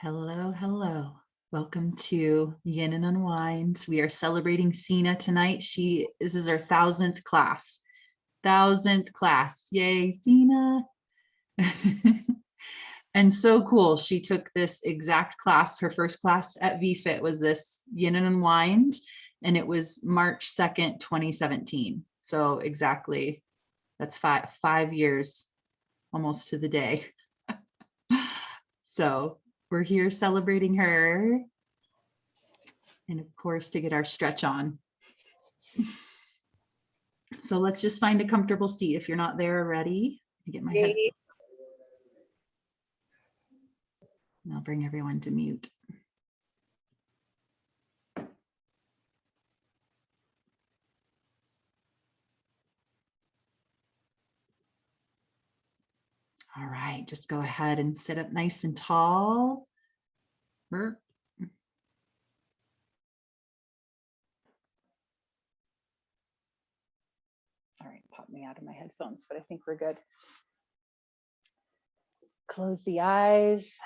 Hello, hello. Welcome to Yin and Unwind. We are celebrating Sina tonight. This is her 1000th class. 1000th class. Yay, Sina. And so cool. She took this exact class. Her first class at VFit was this Yin and Unwind, and it was March 2nd, 2017. So exactly, that's five years, almost to the day. So we're here celebrating her. And of course, to get our stretch on. So let's just find a comfortable seat. If you're not there already, I get my head. And I'll bring everyone to mute. All right, just go ahead and sit up nice and tall. All right, pop me out of my headphones, but I think we're good. Close the eyes,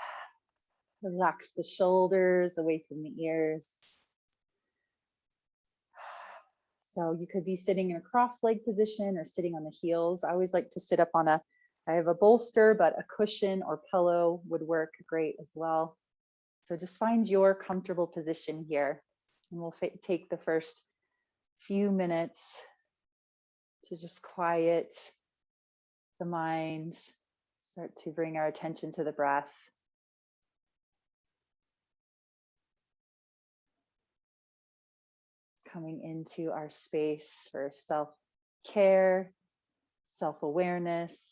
relax the shoulders away from the ears. So you could be sitting in a cross-leg position or sitting on the heels. I always like to sit up on I have a bolster, but a cushion or pillow would work great as well. So just find your comfortable position here. And we'll take the first few minutes to just quiet the mind, start to bring our attention to the breath. Coming into our space for self-care, self-awareness.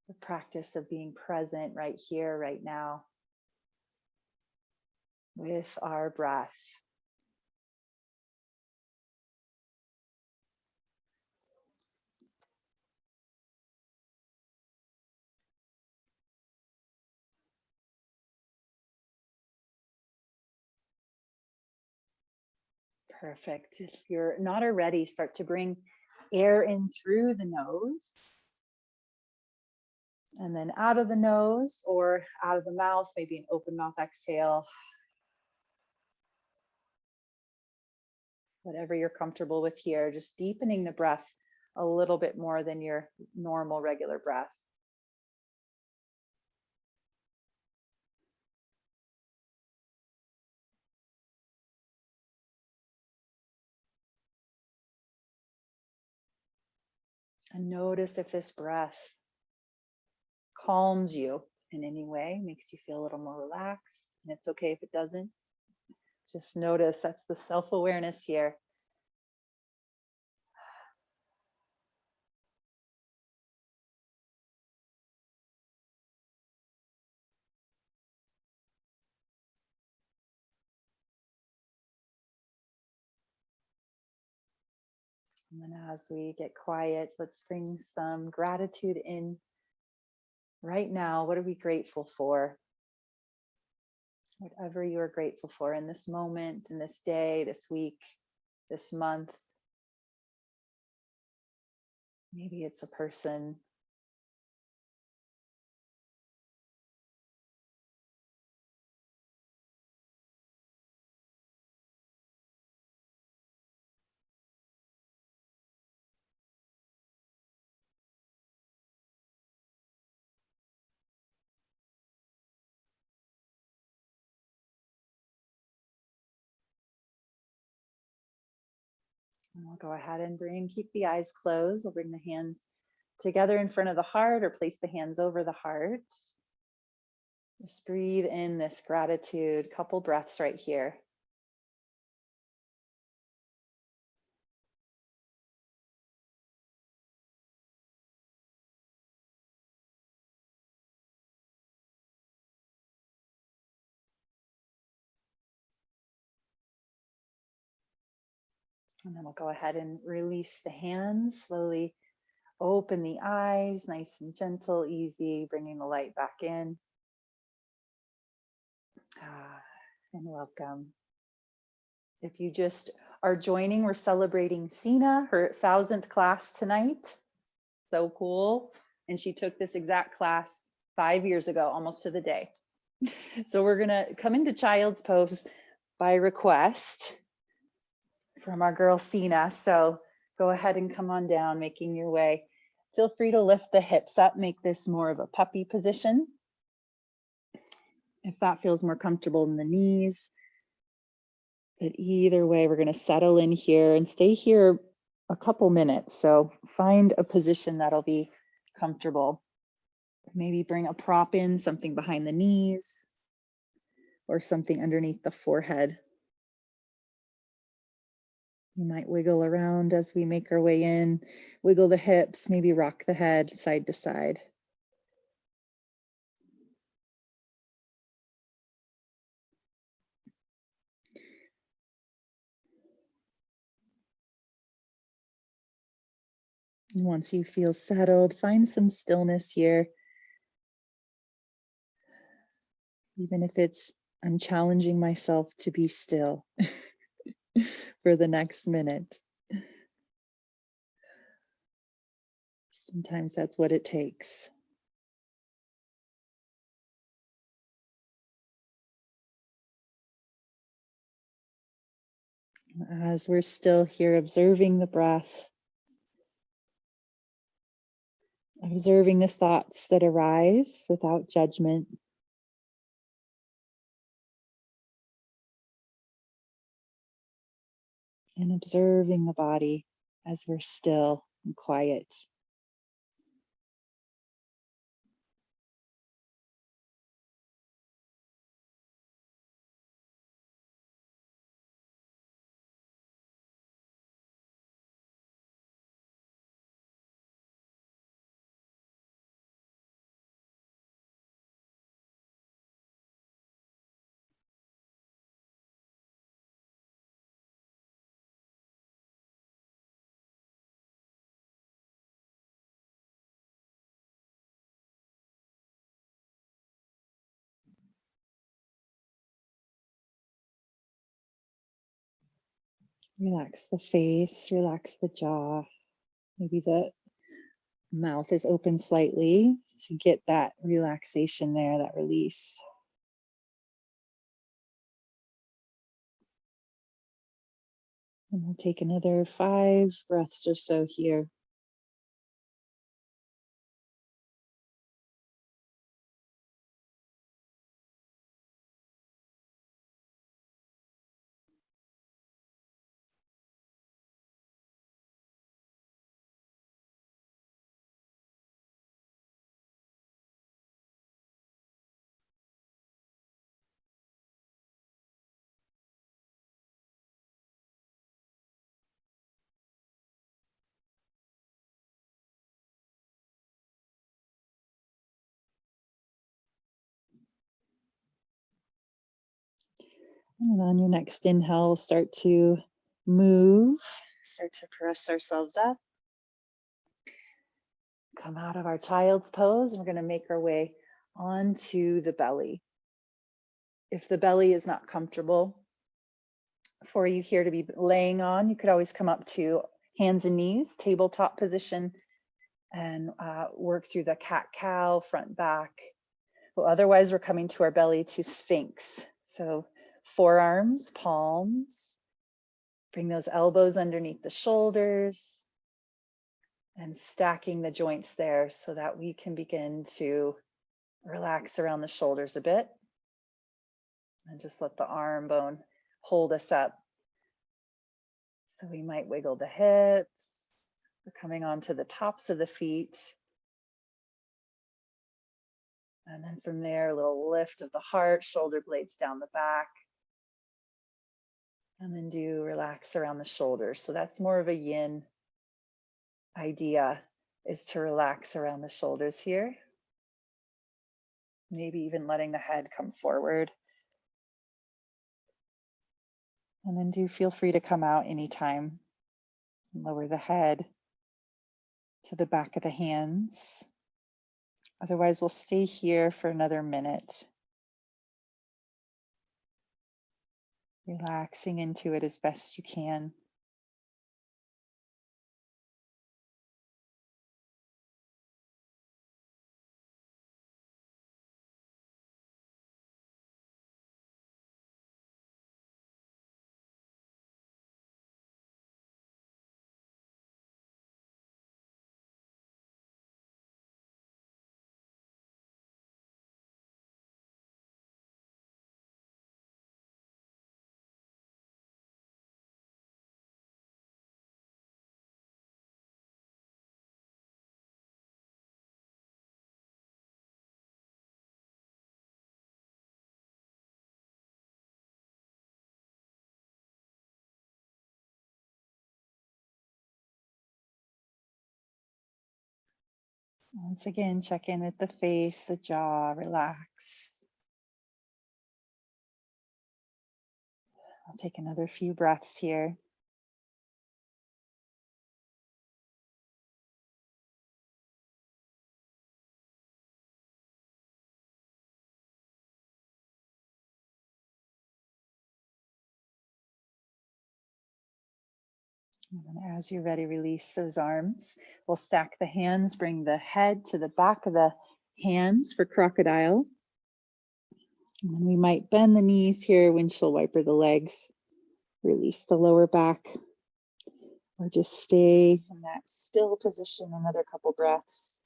The practice of being present right here, right now, with our breath. Perfect. If you're not already, start to bring air in through the nose. And then out of the nose or out of the mouth, maybe an open mouth exhale. Whatever you're comfortable with here, just deepening the breath a little bit more than your normal regular breath. And notice if this breath calms you in any way, makes you feel a little more relaxed. And it's okay if it doesn't. Just notice, that's the self-awareness here. And then as we get quiet, let's bring some gratitude in right now. What are we grateful for? Whatever you are grateful for in this moment, in this day, this week, this month. Maybe it's a person. And we'll go ahead and keep the eyes closed. We'll bring the hands together in front of the heart or place the hands over the heart. Just breathe in this gratitude, couple breaths right here. And then we'll go ahead and release the hands, slowly open the eyes, nice and gentle, easy, bringing the light back in. And welcome. If you just are joining, we're celebrating Sina, her 1000th class tonight. So cool. and she took this exact class 5 years ago, almost to the day. So we're gonna come into child's pose by request from our girl Sina. So go ahead and come on down, making your way. Feel free to lift the hips up, make this more of a puppy position. If that feels more comfortable in the knees. But either way, we're gonna settle in here and stay here a couple minutes. So find a position that'll be comfortable. Maybe bring a prop in, something behind the knees or something underneath the forehead. You might wiggle around as we make our way in, wiggle the hips, maybe rock the head side to side. And once you feel settled, find some stillness here. Even if it's, I'm challenging myself to be still for the next minute. Sometimes that's what it takes. As we're still here observing the breath, observing the thoughts that arise without judgment. And observing the body as we're still and quiet. Relax the face, relax the jaw. Maybe the mouth is open slightly to get that relaxation there, that release. And we'll take another 5 breaths or so here. And on your next inhale, start to move, start to press ourselves up. Come out of our child's pose. We're going to make our way onto the belly. If the belly is not comfortable for you here to be laying on, you could always come up to hands and knees, tabletop position, and work through the cat-cow, front, back. Well, otherwise, we're coming to our belly to Sphinx. So forearms, palms, bring those elbows underneath the shoulders and stacking the joints there so that we can begin to relax around the shoulders a bit and just let the arm bone hold us up. So we might wiggle the hips. We're coming onto the tops of the feet. And then from there, a little lift of the heart, shoulder blades down the back. And then do relax around the shoulders. So that's more of a yin idea, is to relax around the shoulders here. Maybe even letting the head come forward. And then do feel free to come out anytime. Lower the head to the back of the hands. Otherwise, we'll stay here for another minute. Relaxing into it as best you can. Once again, check in with the face, the jaw, relax. I'll take another few breaths here. And then as you're ready, release those arms. We'll stack the hands, bring the head to the back of the hands for crocodile. And then we might bend the knees here, windshield wiper the legs, release the lower back, or just stay in that still position another couple breaths.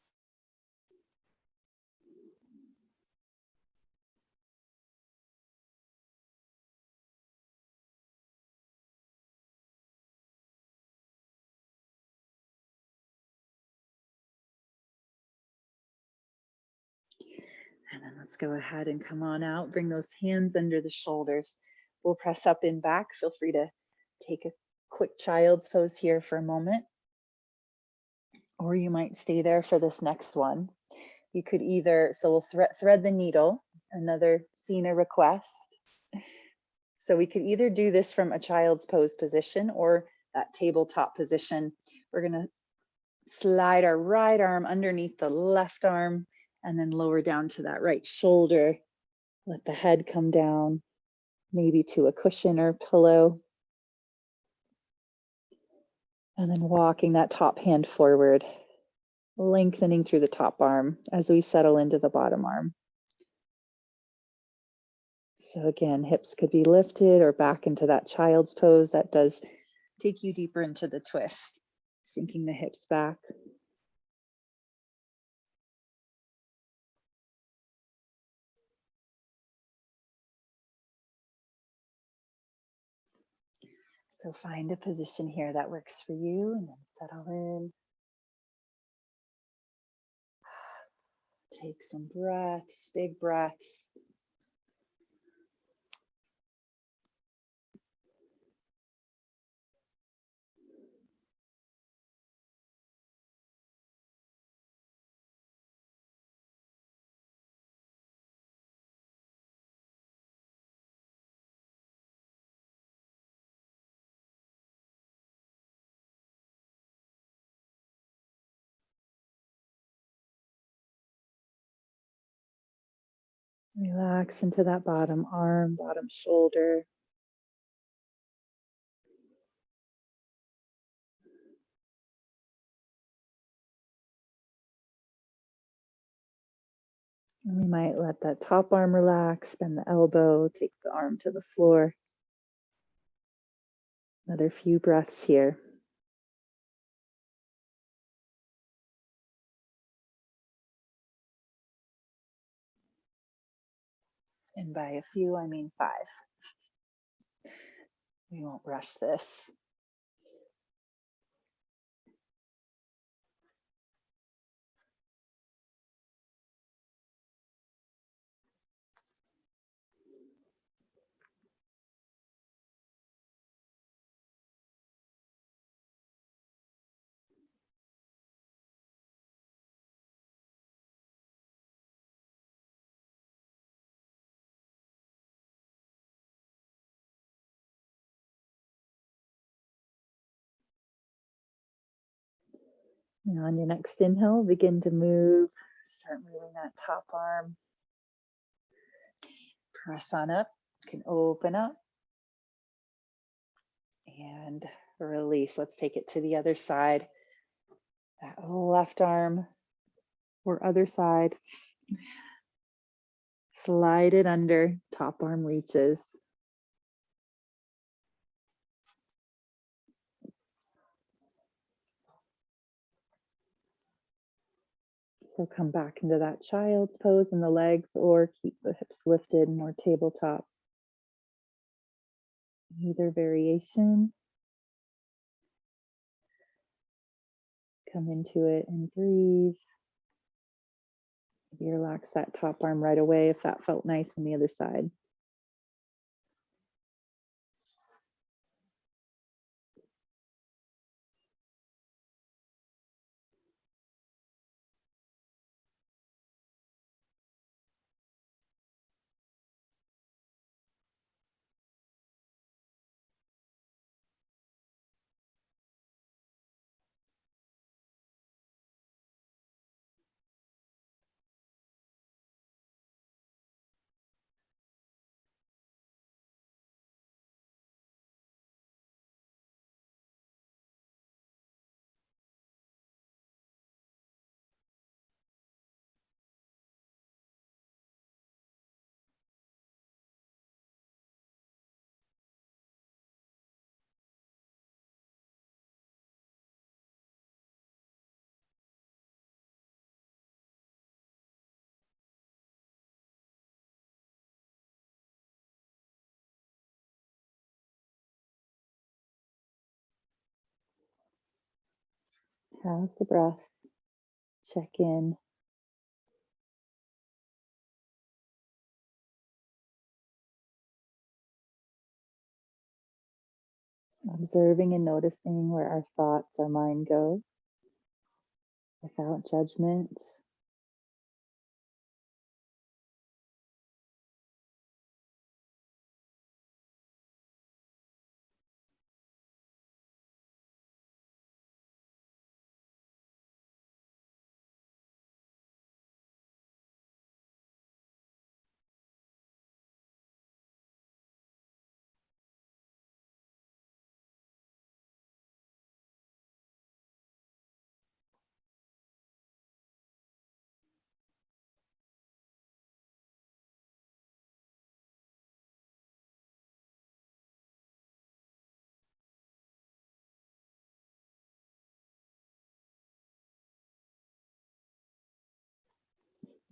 And then let's go ahead and come on out. Bring those hands under the shoulders. We'll press up and back. Feel free to take a quick child's pose here for a moment. Or you might stay there for this next one. You could either, so we'll thread the needle, another Sina request. So we could either do this from a child's pose position or that tabletop position. We're gonna slide our right arm underneath the left arm and then lower down to that right shoulder. Let the head come down, maybe to a cushion or pillow. And then walking that top hand forward, lengthening through the top arm as we settle into the bottom arm. So again, hips could be lifted or back into that child's pose. That does take you deeper into the twist, sinking the hips back. So find a position here that works for you and then settle in. Take some breaths, big breaths. Relax into that bottom arm, bottom shoulder. And we might let that top arm relax, bend the elbow, take the arm to the floor. Another few breaths here. And by a few, I mean 5. We won't rush this. Now on your next inhale, begin to move. Start moving that top arm. Press on up. You can open up. And release. Let's take it to the other side. That left arm or other side. Slide it under, top arm reaches. So come back into that child's pose in the legs or keep the hips lifted, more tabletop. Either variation. Come into it and breathe. Maybe relax that top arm right away if that felt nice on the other side. How's the breath? Check in. Observing and noticing where our thoughts, our mind go without judgment.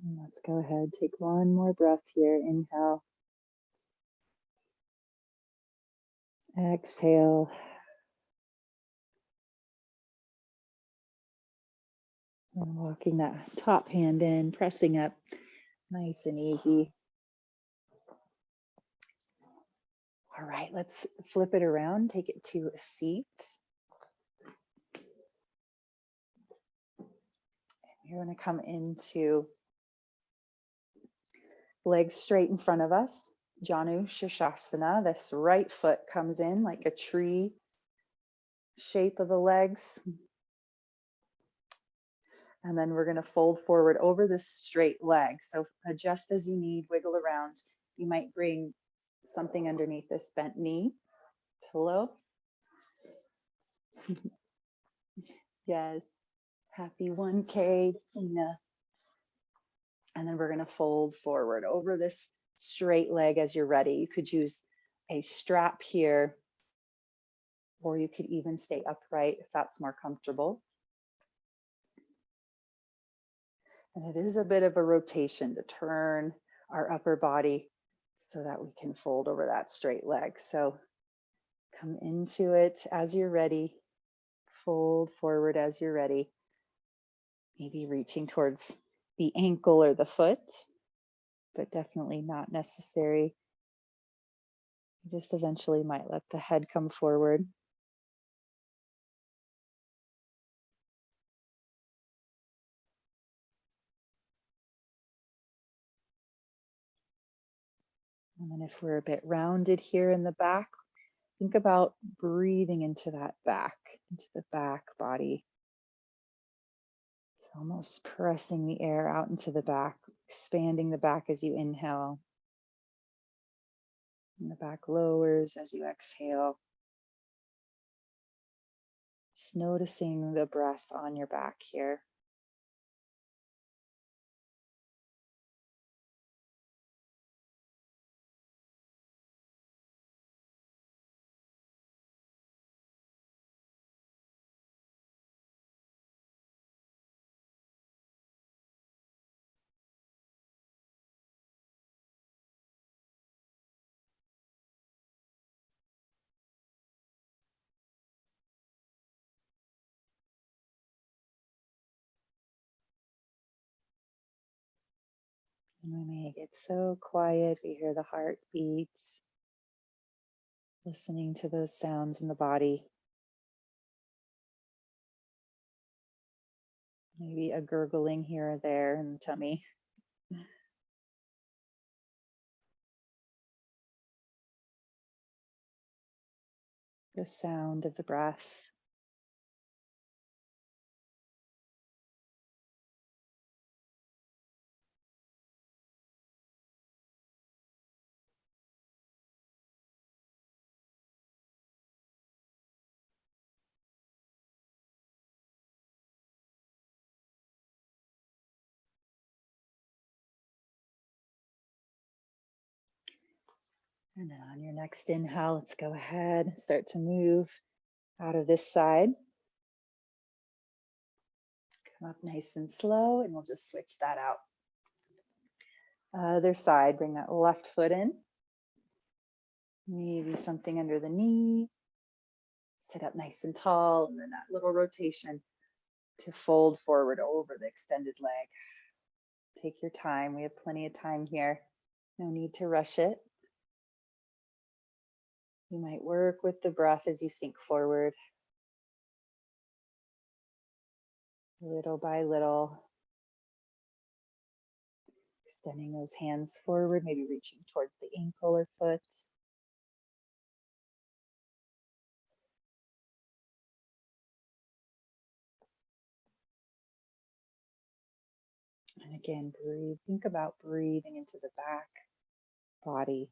And let's go ahead, take one more breath here. Inhale. Exhale. And walking that top hand in, pressing up, nice and easy. All right, let's flip it around, take it to a seat. You're going to come into legs straight in front of us, Janu Shirshasana. This right foot comes in like a tree shape of the legs. And then we're going to fold forward over this straight leg. So adjust as you need, wiggle around. You might bring something underneath this bent knee, pillow. Yes. Happy 1K, Sina. And then we're going to fold forward over this straight leg as you're ready. You could use a strap here, or you could even stay upright if that's more comfortable. And it is a bit of a rotation to turn our upper body so that we can fold over that straight leg. So come into it as you're ready. Fold forward as you're ready. Maybe reaching towards the ankle or the foot, but definitely not necessary. You just eventually might let the head come forward. And then if we're a bit rounded here in the back, think about breathing into that back, into the back body. So almost pressing the air out into the back, expanding the back as you inhale. And the back lowers as you exhale. Just noticing the breath on your back here. And we may get so quiet, we hear the heartbeat, listening to those sounds in the body. Maybe a gurgling here or there in the tummy. The sound of the breath. And then on your next inhale, let's go ahead and start to move out of this side. Come up nice and slow, and we'll just switch that out. Other side, bring that left foot in. Maybe something under the knee. Sit up nice and tall, and then that little rotation. to fold forward over the extended leg. Take your time. We have plenty of time here. No need to rush it. You might work with the breath as you sink forward, little by little, extending those hands forward, maybe reaching towards the ankle or foot. And again, breathe. Think about breathing into the back body.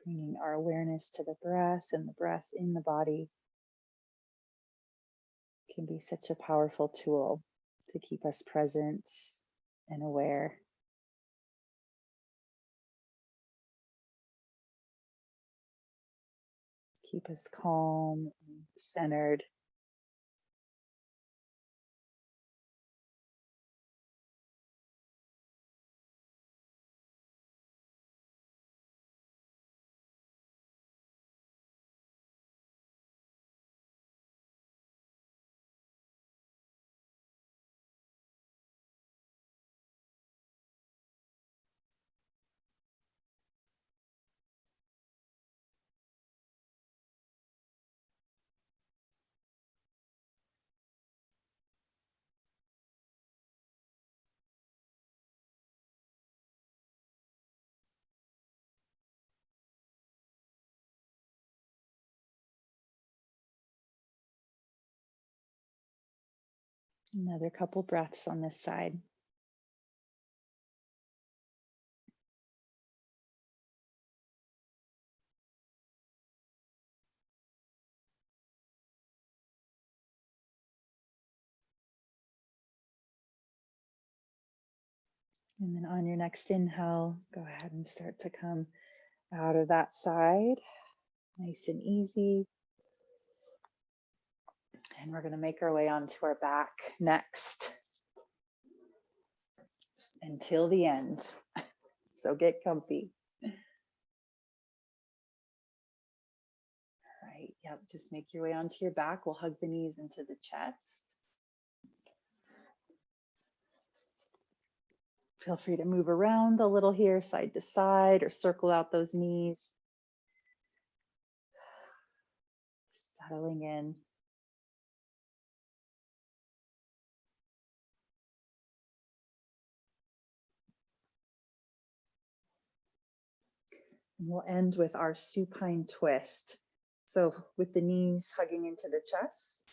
Bringing our awareness to the breath, and the breath in the body can be such a powerful tool to keep us present and aware. Keep us calm and centered. Another couple breaths on this side. And then on your next inhale, go ahead and start to come out of that side, nice and easy. And we're going to make our way onto our back next until the end. So get comfy. All right, yep, just make your way onto your back. We'll hug the knees into the chest. Feel free to move around a little here, side to side, or circle out those knees. Settling in. And we'll end with our supine twist. So with the knees hugging into the chest,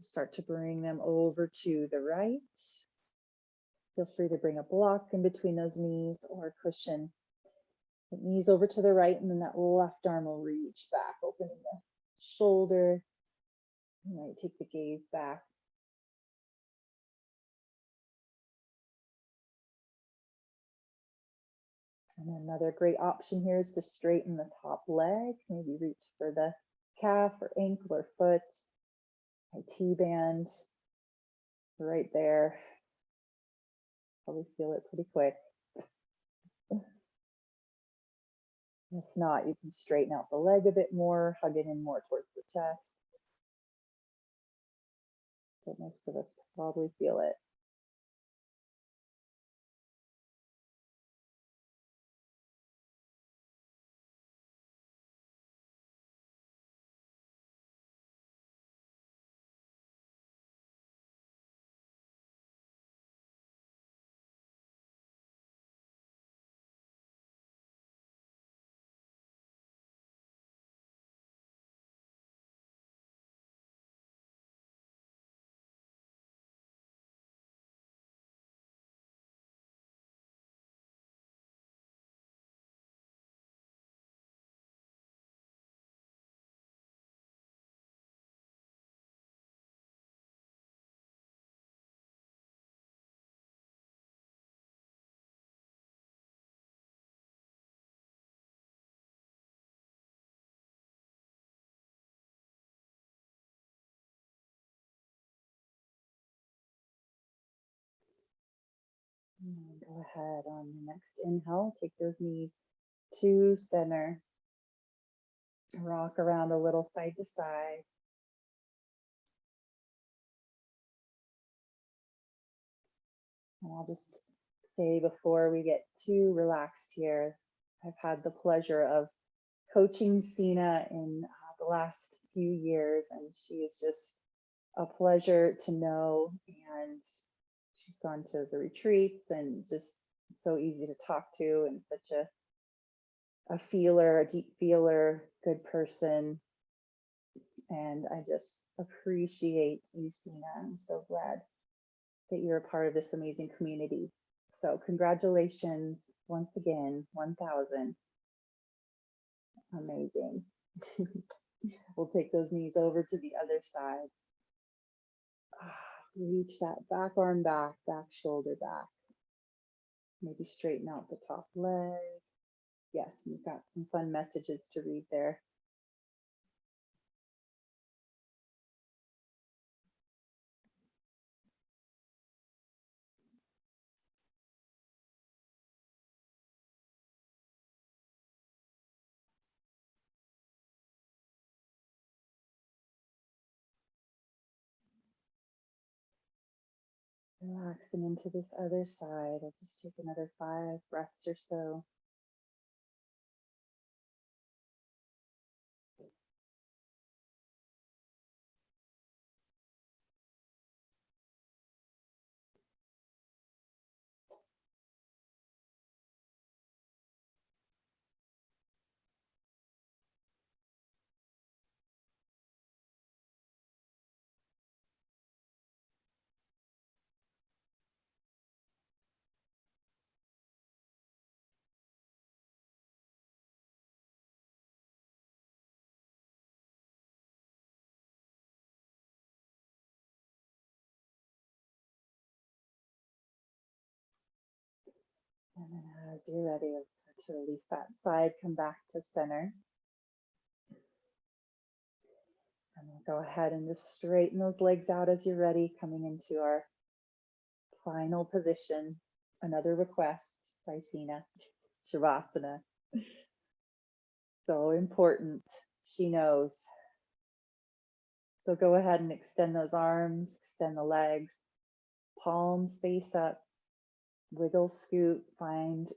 start to bring them over to the right. Feel free to bring a block in between those knees or a cushion. The knees over to the right, and then that left arm will reach back, opening the shoulder. You might take the gaze back. And another great option here is to straighten the top leg. Maybe reach for the calf or ankle or foot. My T-band right there. Probably feel it pretty quick. If not, you can straighten out the leg a bit more, hug it in more towards the chest. But most of us probably feel it. And go ahead on the next inhale, take those knees to center. Rock around a little side to side. And I'll just say before we get too relaxed here, I've had the pleasure of coaching Sina in the last few years, and she is just a pleasure to know. And she's gone to the retreats and just so easy to talk to, and such a feeler, a deep feeler, good person. And I just appreciate you, Sina. I'm so glad that you're a part of this amazing community. So congratulations once again, 1,000. Amazing. We'll take those knees over to the other side. Reach that back arm back, back shoulder back. Maybe straighten out the top leg. Yes, we've got some fun messages to read there. Relaxing into this other side. I'll just take another 5 breaths or so. And then as you're ready, let's start to release that side, come back to center. And we'll go ahead and just straighten those legs out as you're ready, coming into our final position. Another request by Sina, Shavasana. So important, she knows. So go ahead and extend those arms, extend the legs, palms face up, wiggle, scoot, find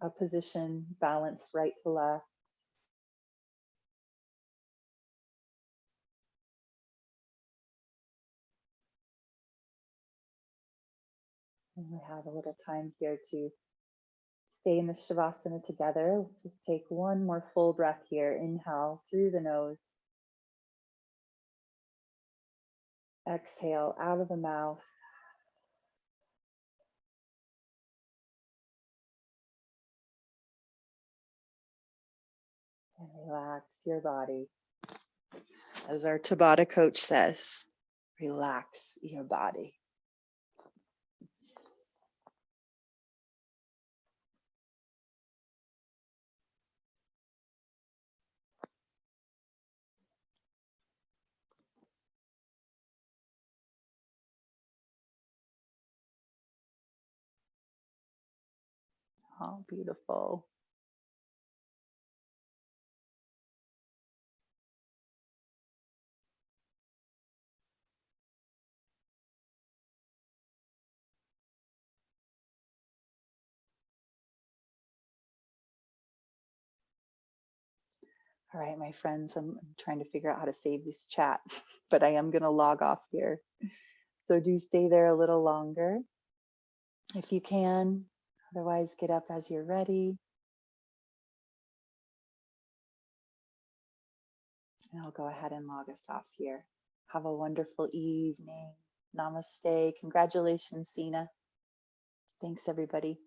a position, balance right to left. And we have a little time here to stay in the Shavasana together. Let's just take one more full breath here. Inhale through the nose. Exhale out of the mouth. And relax your body. As our Tabata coach says, relax your body. Oh, beautiful. All right, my friends, I'm trying to figure out how to save this chat, but I am going to log off here. So do stay there a little longer if you can. Otherwise, get up as you're ready. And I'll go ahead and log us off here. Have a wonderful evening. Namaste. Congratulations, Sina. Thanks, everybody.